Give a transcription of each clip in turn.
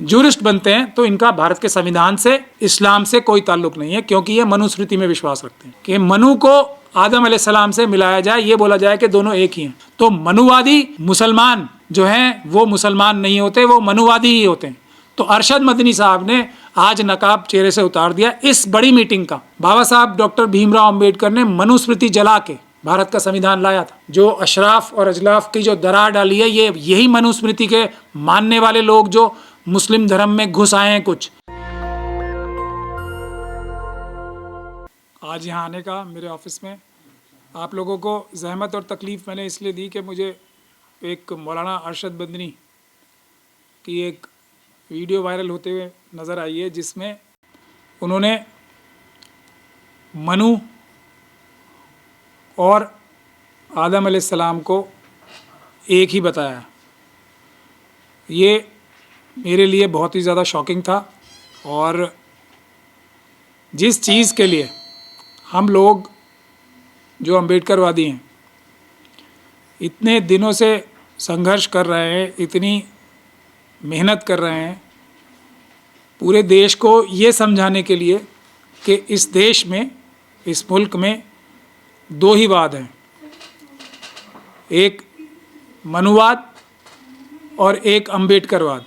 Jurist बनते हैं तो इनका भारत के संविधान से, इस्लाम से कोई ताल्लुक नहीं है, क्योंकि ये मनुस्मृति में विश्वास रखते हैं कि मनु को आदम अलैहिस्सलाम से मिलाया जाए, ये बोला जाए कि दोनों एक ही हैं। तो मनुवादी मुसलमान जो हैं वो मुसलमान नहीं होते, वो मनुवादी ही होते हैं। तो अरशद मदनी साहब ने आज नकाब चेहरे से उतार दिया इस बड़ी मीटिंग का। बाबा साहब डॉक्टर भीमराव अंबेडकर ने मनुस्मृति जला के भारत का संविधान लाया था। जो अशराफ और अजलाफ की जो दरार डाली है, ये यही मनुस्मृति के मानने वाले लोग जो मुस्लिम धर्म में घुस आए हैं कुछ। आज यहाँ आने का मेरे ऑफिस में आप लोगों को जहमत और तकलीफ़ मैंने इसलिए दी कि मुझे एक मौलाना अरशद मदनी की एक वीडियो वायरल होते हुए नज़र आई है, जिसमें उन्होंने मनु और आदम अलैहिस्सलाम को एक ही बताया। ये मेरे लिए बहुत ही ज़्यादा शॉकिंग था, और जिस चीज़ के लिए हम लोग जो अम्बेडकरवादी हैं इतने दिनों से संघर्ष कर रहे हैं, इतनी मेहनत कर रहे हैं पूरे देश को ये समझाने के लिए कि इस देश में, इस मुल्क में दो ही वाद हैं, एक मनुवाद और एक अम्बेडकरवाद।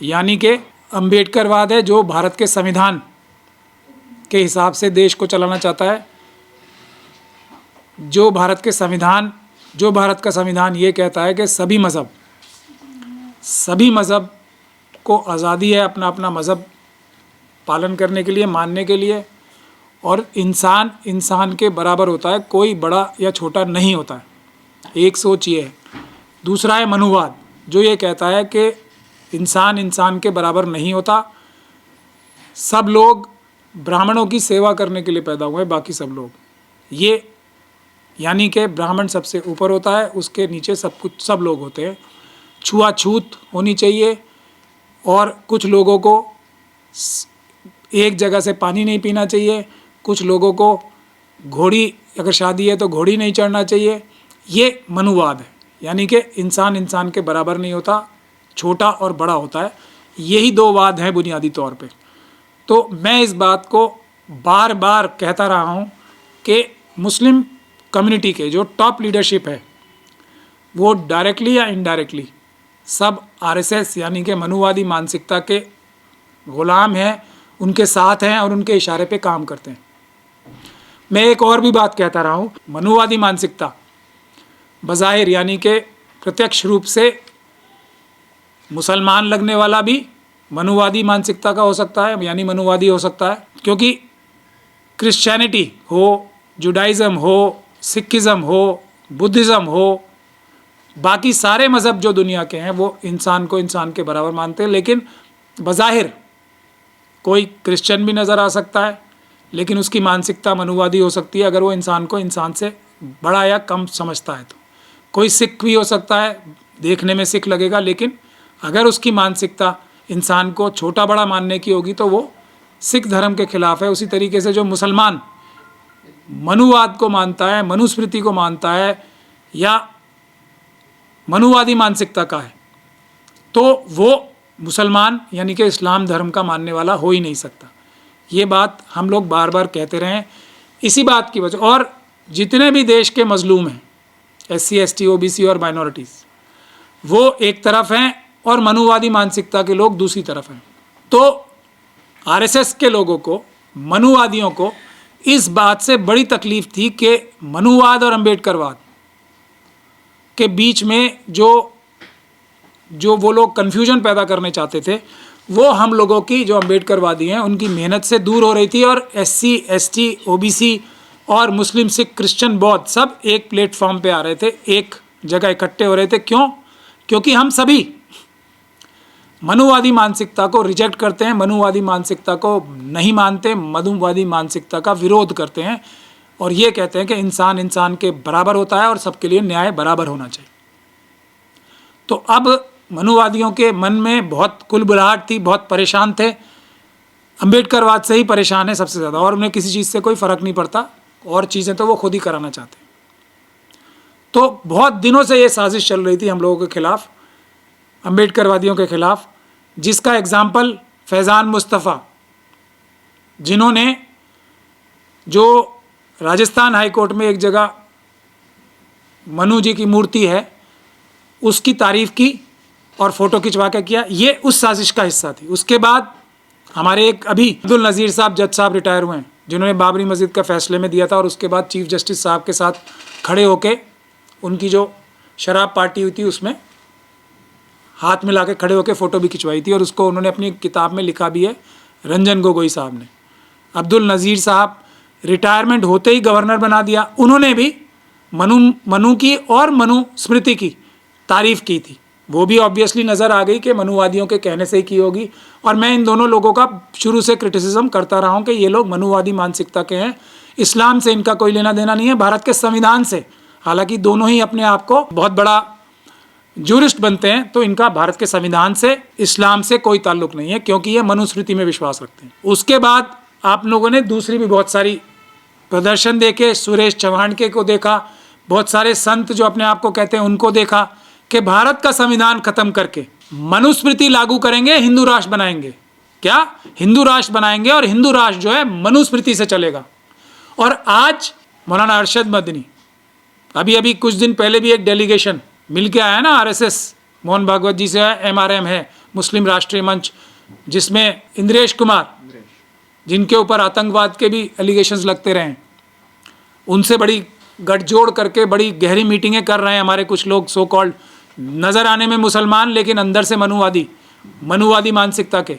यानी कि अम्बेडकरवाद है जो भारत के संविधान के हिसाब से देश को चलाना चाहता है, जो भारत का संविधान ये कहता है कि सभी मज़हब को आज़ादी है अपना अपना मज़हब पालन करने के लिए, मानने के लिए, और इंसान के बराबर होता है, कोई बड़ा या छोटा नहीं होता है। एक सोच ये है। दूसरा है मनुवाद, जो ये कहता है कि इंसान के बराबर नहीं होता, सब लोग ब्राह्मणों की सेवा करने के लिए पैदा हुए हैं, बाकी सब लोग, ये यानी कि ब्राह्मण सबसे ऊपर होता है, उसके नीचे सब लोग होते हैं। छुआछूत होनी चाहिए, और कुछ लोगों को एक जगह से पानी नहीं पीना चाहिए, कुछ लोगों को घोड़ी, अगर शादी है तो घोड़ी नहीं चढ़ना चाहिए। ये मनुवाद है, यानी कि इंसान के बराबर नहीं होता, छोटा और बड़ा होता है। यही दो वाद हैं बुनियादी तौर पे। तो मैं इस बात को बार बार कहता रहा हूँ कि मुस्लिम कम्युनिटी के जो टॉप लीडरशिप है वो डायरेक्टली या इनडायरेक्टली सब आरएसएस यानी कि मनुवादी मानसिकता के गुलाम हैं, उनके साथ हैं और उनके इशारे पे काम करते हैं। मैं एक और भी बात कहता रहा हूँ, मनुवादी मानसिकता बज़ाहिर यानी कि प्रत्यक्ष रूप से मुसलमान लगने वाला भी मनुवादी मानसिकता का हो सकता है, यानी मनुवादी हो सकता है, क्योंकि क्रिश्चियनिटी हो, जुडाइज़म हो, सिखिज़म हो, बुद्धिज़्म हो, बाकी सारे मज़हब जो दुनिया के हैं वो इंसान को इंसान के बराबर मानते हैं। लेकिन बज़ाहिर कोई क्रिश्चियन भी नज़र आ सकता है, लेकिन उसकी मानसिकता मनुवादी हो सकती है अगर वो इंसान को इंसान से बड़ा या कम समझता है। तो कोई सिख भी हो सकता है, देखने में सिख लगेगा, लेकिन अगर उसकी मानसिकता इंसान को छोटा बड़ा मानने की होगी तो वो सिख धर्म के खिलाफ है। उसी तरीके से जो मुसलमान मनुवाद को मानता है, मनुस्मृति को मानता है या मनुवादी मानसिकता का है, तो वो मुसलमान यानी कि इस्लाम धर्म का मानने वाला हो ही नहीं सकता। ये बात हम लोग बार बार कहते रहे हैं। इसी बात की वजह, और जितने भी देश के मजलूम हैं, SC ST OBC और माइनॉरिटीज़, वो एक तरफ हैं और मनुवादी मानसिकता के लोग दूसरी तरफ हैं। तो RSS के लोगों को, मनुवादियों को इस बात से बड़ी तकलीफ़ थी कि मनुवाद और अम्बेडकरवाद के बीच में जो वो लोग कन्फ्यूजन पैदा करने चाहते थे, वो हम लोगों की जो अम्बेडकरवादी हैं उनकी मेहनत से दूर हो रही थी, और SC ST OBC और मुस्लिम सिख क्रिश्चियन बौद्ध सब एक प्लेटफॉर्म पे आ रहे थे, एक जगह इकट्ठे हो रहे थे। क्यों? क्योंकि हम सभी मनुवादी मानसिकता को रिजेक्ट करते हैं, मनुवादी मानसिकता को नहीं मानते, मनुवादी मानसिकता का विरोध करते हैं, और ये कहते हैं कि इंसान के बराबर होता है और सबके लिए न्याय बराबर होना चाहिए। तो अब मनुवादियों के मन में बहुत कुलबुलाहट थी, बहुत परेशान थे, अम्बेडकरवाद से ही परेशान है सबसे ज़्यादा, और उन्हें किसी चीज़ से कोई फ़र्क नहीं पड़ता, और चीज़ें तो वो खुद ही कराना चाहते हैं। तो बहुत दिनों से ये साजिश चल रही थी हम लोगों के खिलाफ़, अम्बेडकरवादियों के खिलाफ़, जिसका एग्जाम्पल फैज़ान मुस्तफ़ा, जिन्होंने जो राजस्थान हाई कोर्ट में एक जगह मनु जी की मूर्ति है उसकी तारीफ़ की और फ़ोटो खिंचवा के किया, ये उस साजिश का हिस्सा थी। उसके बाद हमारे एक अभी अब्दुल नज़ीर साहब जज साहब रिटायर हुए हैं, जिन्होंने बाबरी मस्जिद का फैसले में दिया था, और उसके बाद चीफ जस्टिस साहब के साथ खड़े होके उनकी जो शराब पार्टी हुई थी उसमें हाथ मिला के खड़े होके फ़ोटो भी खिंचवाई थी, और उसको उन्होंने अपनी किताब में लिखा भी है, रंजन गोगोई साहब ने। अब्दुल नज़ीर साहब रिटायरमेंट होते ही गवर्नर बना दिया, उन्होंने भी मनु की और मनु स्मृति की तारीफ़ की थी। वो भी ऑब्वियसली नज़र आ गई कि मनुवादियों के कहने से ही की होगी, और मैं इन दोनों लोगों का शुरू से क्रिटिसिज्म करता रहा हूँ कि ये लोग मनुवादी मानसिकता के हैं, इस्लाम से इनका कोई लेना देना नहीं है, भारत के संविधान से। हालांकि दोनों ही अपने आप को बहुत बड़ा जूरिस्ट बनते हैं, तो इनका भारत के संविधान से, इस्लाम से कोई ताल्लुक नहीं है, क्योंकि ये मनुस्मृति में विश्वास रखते हैं। उसके बाद आप लोगों ने दूसरी भी बहुत सारी प्रदर्शन देखे, सुरेश चौहान के को देखा, बहुत सारे संत जो अपने आप को कहते हैं उनको देखा कि भारत का संविधान खत्म करके मनुस्मृति लागू करेंगे, हिंदू राष्ट्र बनाएंगे। क्या हिंदू राष्ट्र बनाएंगे, और हिंदू राष्ट्र जो है मनुस्मृति से चलेगा। और आज मौलाना अरशद मदनी, अभी कुछ दिन पहले भी एक डेलीगेशन मिल के आया ना आरएसएस, मोहन भागवत जी से एमआरएम है, मुस्लिम राष्ट्रीय मंच, जिसमें इंद्रेश कुमार, जिनके ऊपर आतंकवाद के भी एलिगेशंस लगते रहे, उनसे बड़ी गठजोड़ करके बड़ी गहरी मीटिंगें कर रहे हैं हमारे कुछ लोग, सो कॉल्ड नज़र आने में मुसलमान लेकिन अंदर से मनुवादी मानसिकता के,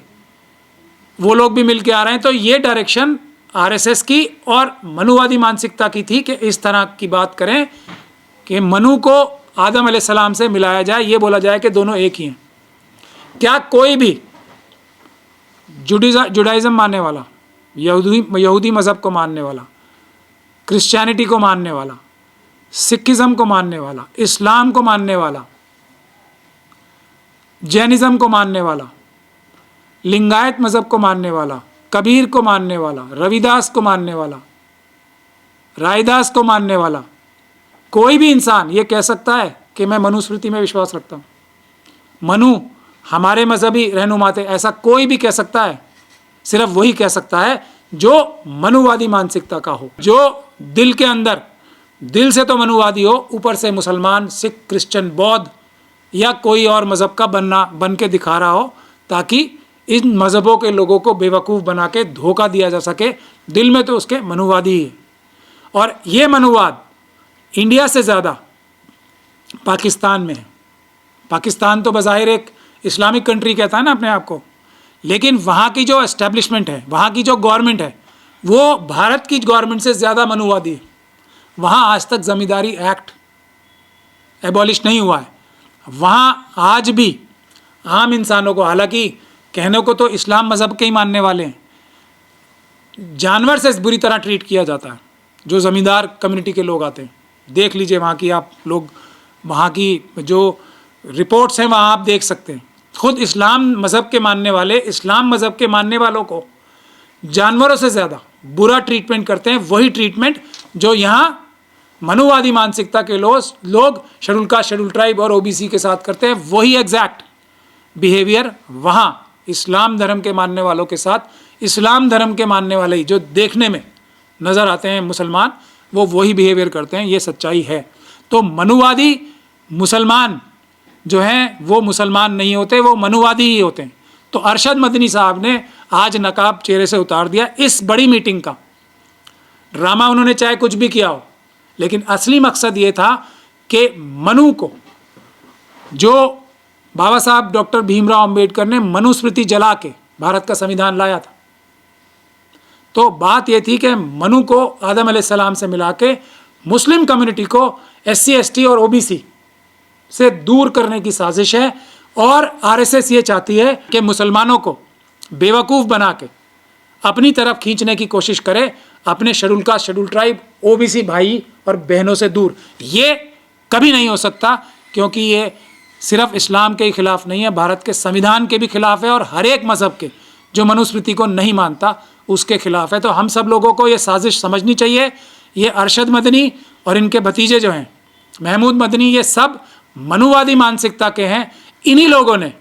वो लोग भी मिल के आ रहे हैं। तो ये डायरेक्शन आरएसएस की और मनुवादी मानसिकता की थी कि इस तरह की बात करें कि मनु को आदम अलैहिस्सलाम से मिलाया जाए, ये बोला जाए कि दोनों एक ही हैं। क्या कोई भी जुडाइज़म मानने वाला, यहूदी मज़हब को मानने वाला, क्रिश्चियनिटी को मानने वाला, सिखिज़म को मानने वाला, इस्लाम को मानने वाला, जैनिज़म को मानने वाला, लिंगायत मज़हब को मानने वाला, कबीर को मानने वाला, रविदास को मानने वाला, रायदास को मानने वाला, कोई भी इंसान ये कह सकता है कि मैं मनुस्मृति में विश्वास रखता हूँ, मनु हमारे मजहबी रहनुमा थे, ऐसा कोई भी कह सकता है? सिर्फ वही कह सकता है जो मनुवादी मानसिकता का हो, जो दिल के अंदर, दिल से तो मनुवादी हो, ऊपर से मुसलमान, सिख, क्रिश्चियन, बौद्ध या कोई और मज़हब का बन के दिखा रहा हो, ताकि इन मज़हबों के लोगों को बेवकूफ़ बना के धोखा दिया जा सके। दिल में तो उसके मनुवादी ही है, और ये मनुवाद इंडिया से ज़्यादा पाकिस्तान में है। पाकिस्तान तो बज़ाहिर एक इस्लामिक कंट्री कहता है ना अपने आप को, लेकिन वहाँ की जो एस्टेब्लिशमेंट है, वहाँ की जो गवर्नमेंट है, वो भारत की गवर्नमेंट से ज़्यादा मनुवादी है। वहाँ आज तक ज़मींदारी एक्ट एबॉलिश नहीं हुआ है। वहाँ आज भी आम इंसानों को, हालांकि कहने को तो इस्लाम मज़हब के ही मानने वाले हैं, जानवर से बुरी तरह ट्रीट किया जाता है। जो ज़मींदार कम्युनिटी के लोग आते हैं, देख लीजिए वहाँ की आप लोग, वहाँ की जो रिपोर्ट्स हैं वहाँ आप देख सकते हैं। खुद इस्लाम मज़हब के मानने वाले, इस्लाम मज़हब के मानने वालों को जानवरों से ज़्यादा बुरा ट्रीटमेंट करते हैं। वही ट्रीटमेंट जो यहाँ मनुवादी मानसिकता के लोग शेड्यूल कास्ट, शेड्यूल ट्राइब और ओबीसी के साथ करते हैं, वही एग्जैक्ट बिहेवियर वहाँ इस्लाम धर्म के मानने वालों के साथ, इस्लाम धर्म के मानने वाले ही जो देखने में नज़र आते हैं मुसलमान, वो वही बिहेवियर करते हैं। ये सच्चाई है। तो मनुवादी मुसलमान जो हैं वो मुसलमान नहीं होते, वो मनुवादी ही होते हैं। तो अरशद मदनी साहब ने आज नकाब चेहरे से उतार दिया। इस बड़ी मीटिंग का ड्रामा उन्होंने चाहे कुछ भी किया हो, लेकिन असली मकसद ये था कि मनु को, जो बाबा साहब डॉक्टर भीमराव अंबेडकर ने मनुस्मृति जला के भारत का संविधान लाया था, तो बात ये थी कि मनु को आदम अलैहिस्सलाम से मिला के मुस्लिम कम्युनिटी को SC ST और OBC से दूर करने की साजिश है। और RSS ये चाहती है कि मुसलमानों को बेवकूफ़ बना के अपनी तरफ खींचने की कोशिश करे, अपने schedule caste, schedule tribe, OBC भाई और बहनों से दूर। ये कभी नहीं हो सकता, क्योंकि ये सिर्फ इस्लाम के ही खिलाफ नहीं है, भारत के संविधान के भी खिलाफ है, और हर एक मज़हब के जो मनुस्मृति को नहीं मानता उसके खिलाफ है। तो हम सब लोगों को ये साजिश समझनी चाहिए। ये अरशद मदनी और इनके भतीजे जो हैं महमूद मदनी, ये सब मनुवादी मानसिकता के हैं। इन्हीं लोगों ने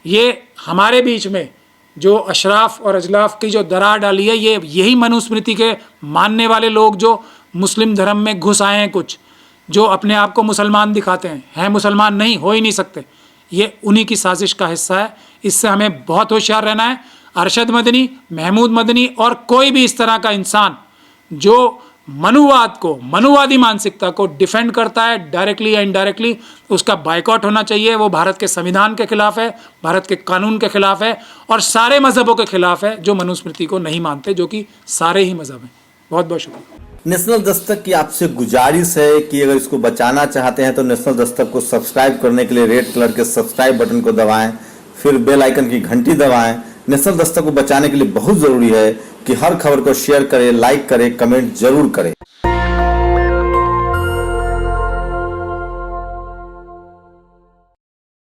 ये हमारे बीच में जो अशराफ और अजलाफ की जो दरार डाली है, ये यही मनुस्मृति के मानने वाले लोग जो मुस्लिम धर्म में घुस आए हैं, कुछ जो अपने आप को मुसलमान दिखाते हैं मुसलमान नहीं, हो ही नहीं सकते, ये उन्हीं की साजिश का हिस्सा है। इससे हमें बहुत होशियार रहना है। अरशद मदनी, महमूद मदनी और कोई भी इस तरह का इंसान जो मनुवाद को, मनुवादी मानसिकता को डिफेंड करता है डायरेक्टली या इनडायरेक्टली, उसका बायकॉट होना चाहिए। वो भारत के संविधान के खिलाफ है, भारत के कानून के खिलाफ है और सारे मजहबों के खिलाफ है जो मनुस्मृति को नहीं मानते, जो कि सारे ही मजहब हैं। बहुत बहुत शुक्रिया। नेशनल दस्तक की आपसे गुजारिश है कि अगर इसको बचाना चाहते हैं तो नेशनल दस्तक को सब्सक्राइब करने के लिए रेड कलर के सब्सक्राइब बटन को दबाएं, फिर बेल आइकन की घंटी दबाएं। नेशनल दस्तक को बचाने के लिए बहुत जरूरी है कि हर खबर को शेयर करें, लाइक करें, कमेंट जरूर करें।